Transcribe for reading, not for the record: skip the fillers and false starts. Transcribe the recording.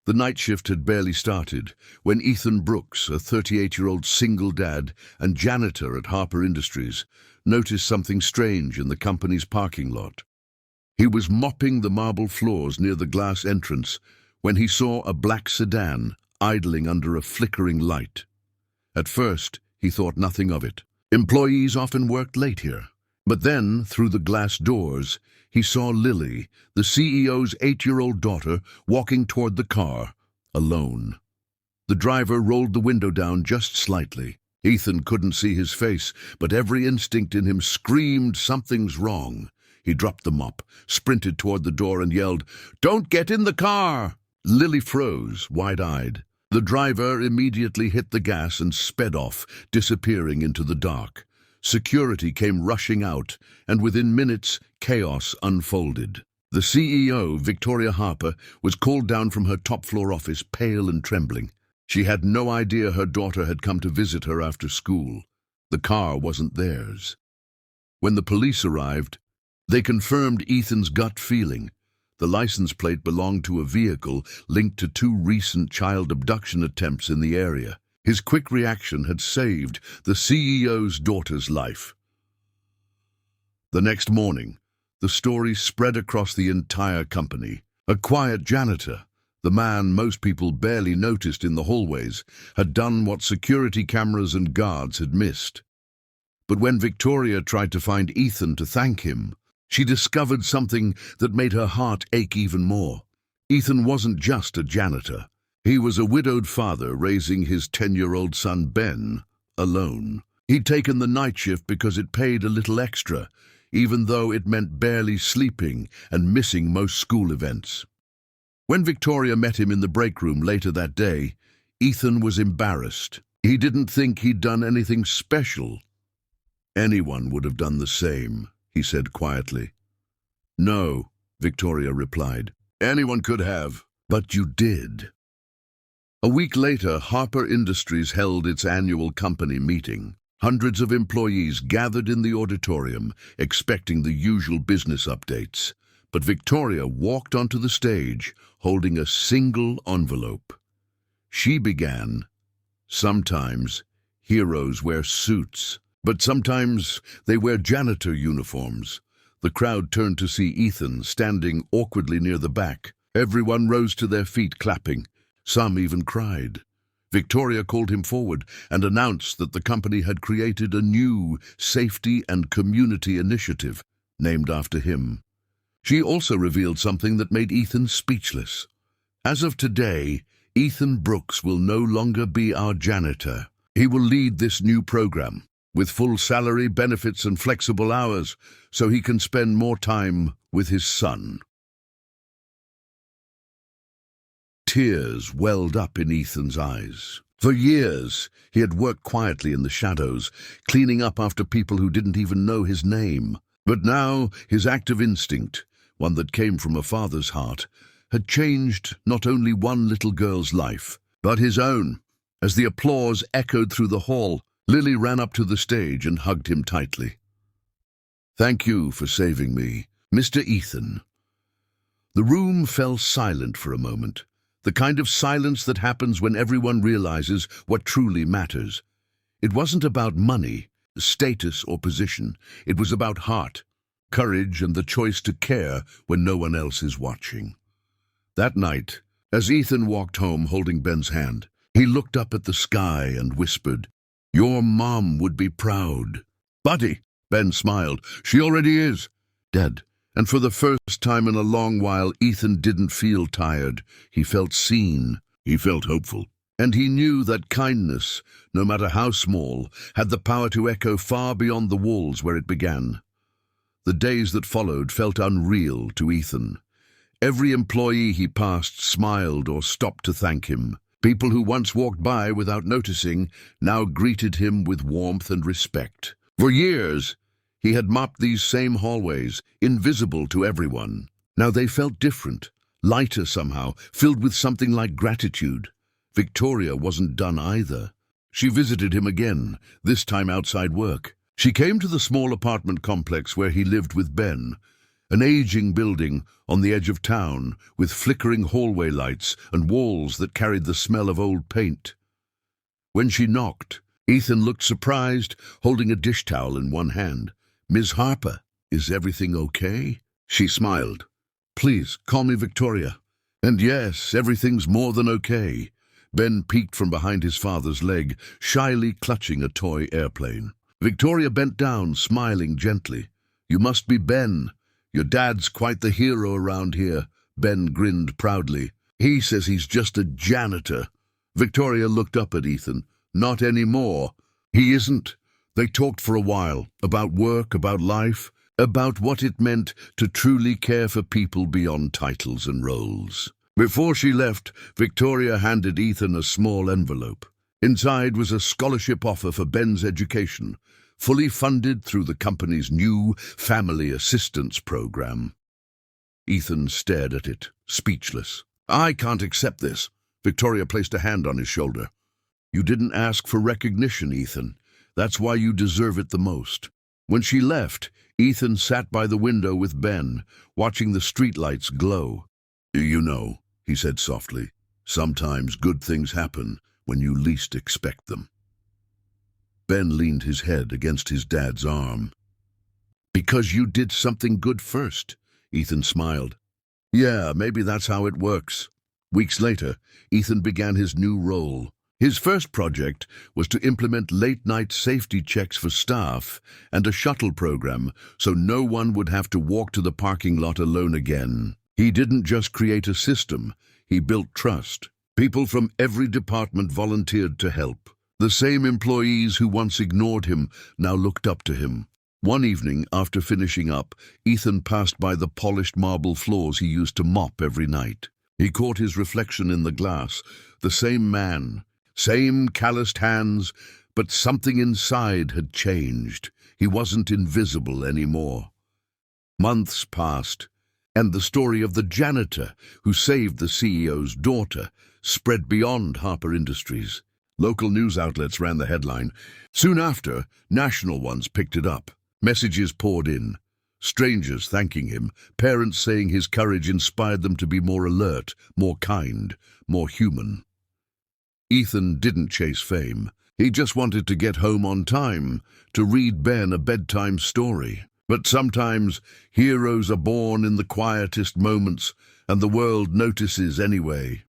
The night shift had barely started when Ethan Brooks, a 38-year-old single dad and janitor at Harper Industries, noticed something strange in the company's parking lot. He was mopping the marble floors near the glass entrance when he saw a black sedan idling under a flickering light. At first, he thought nothing of it. Employees often worked late here. But then, through the glass doors, he saw Lily, the CEO's 8-year-old daughter, walking toward the car, alone. The driver rolled the window down just slightly. Ethan couldn't see his face, but every instinct in him screamed something's wrong. He dropped the mop, sprinted toward the door and yelled, "Don't get in the car!" Lily froze, wide-eyed. The driver immediately hit the gas and sped off, disappearing into the dark. Security came rushing out, and within minutes, chaos unfolded. The CEO, Victoria Harper, was called down from her top-floor office, pale and trembling. She had no idea her daughter had come to visit her after school. The car wasn't theirs. When the police arrived, they confirmed Ethan's gut feeling. The license plate belonged to a vehicle linked to 2 recent child abduction attempts in the area. His quick reaction had saved the CEO's daughter's life. The next morning, the story spread across the entire company. A quiet janitor, the man most people barely noticed in the hallways, had done what security cameras and guards had missed. But when Victoria tried to find Ethan to thank him, she discovered something that made her heart ache even more. Ethan wasn't just a janitor. He was a widowed father raising his 10-year-old son Ben alone. He'd taken the night shift because it paid a little extra, even though it meant barely sleeping and missing most school events. When Victoria met him in the break room later that day, Ethan was embarrassed. He didn't think he'd done anything special. "Anyone would have done the same," he said quietly. "No," Victoria replied. "Anyone could have, but you did." A week later, Harper Industries held its annual company meeting. Hundreds of employees gathered in the auditorium, expecting the usual business updates. But Victoria walked onto the stage, holding a single envelope. She began, "Sometimes heroes wear suits, but sometimes they wear janitor uniforms." The crowd turned to see Ethan standing awkwardly near the back. Everyone rose to their feet, clapping. Some even cried. Victoria called him forward and announced that the company had created a new safety and community initiative named after him. She also revealed something that made Ethan speechless. "As of today, Ethan Brooks will no longer be our janitor. He will lead this new program, with full salary, benefits and flexible hours, so he can spend more time with his son." Tears welled up in Ethan's eyes. For years, he had worked quietly in the shadows, cleaning up after people who didn't even know his name. But now, his active instinct, one that came from a father's heart, had changed not only one little girl's life, but his own. As the applause echoed through the hall, Lily ran up to the stage and hugged him tightly. "Thank you for saving me, Mr. Ethan." The room fell silent for a moment, the kind of silence that happens when everyone realizes what truly matters. It wasn't about money, status, or position. It was about heart, courage, and the choice to care when no one else is watching. That night, as Ethan walked home holding Ben's hand, he looked up at the sky and whispered, "Your mom would be proud." "Buddy," Ben smiled, "she already is." "Dad." And for the first time in a long while, Ethan didn't feel tired. He felt seen. He felt hopeful. And he knew that kindness, no matter how small, had the power to echo far beyond the walls where it began. The days that followed felt unreal to Ethan. Every employee he passed smiled or stopped to thank him. People who once walked by without noticing now greeted him with warmth and respect. For years, he had mopped these same hallways, invisible to everyone. Now they felt different, lighter somehow, filled with something like gratitude. Victoria wasn't done either. She visited him again, this time outside work. She came to the small apartment complex where he lived with Ben. An aging building on the edge of town with flickering hallway lights and walls that carried the smell of old paint. When she knocked, Ethan looked surprised, holding a dish towel in one hand. "Ms. Harper, is everything okay?" She smiled. "Please, call me Victoria." "And yes, everything's more than okay." Ben peeked from behind his father's leg, shyly clutching a toy airplane. Victoria bent down, smiling gently. "You must be Ben. Your dad's quite the hero around here." Ben grinned proudly. "He says he's just a janitor." Victoria looked up at Ethan. "Not anymore." "He isn't." They talked for a while, about work, about life, about what it meant to truly care for people beyond titles and roles. Before she left, Victoria handed Ethan a small envelope. Inside was a scholarship offer for Ben's education, fully funded through the company's new Family Assistance Program. Ethan stared at it, speechless. "I can't accept this." Victoria placed a hand on his shoulder. "You didn't ask for recognition, Ethan. That's why you deserve it the most." When she left, Ethan sat by the window with Ben, watching the streetlights glow. "You know," he said softly, "sometimes good things happen when you least expect them." Ben leaned his head against his dad's arm. "Because you did something good first," Ethan smiled. "Yeah, maybe that's how it works." Weeks later, Ethan began his new role. His first project was to implement late-night safety checks for staff and a shuttle program so no one would have to walk to the parking lot alone again. He didn't just create a system, he built trust. People from every department volunteered to help. The same employees who once ignored him now looked up to him. One evening, after finishing up, Ethan passed by the polished marble floors he used to mop every night. He caught his reflection in the glass, the same man, same calloused hands, but something inside had changed. He wasn't invisible anymore. Months passed, and the story of the janitor who saved the CEO's daughter spread beyond Harper Industries. Local news outlets ran the headline. Soon after, national ones picked it up. Messages poured in. Strangers thanking him, parents saying his courage inspired them to be more alert, more kind, more human. Ethan didn't chase fame. He just wanted to get home on time, to read Ben a bedtime story. But sometimes heroes are born in the quietest moments, and the world notices anyway.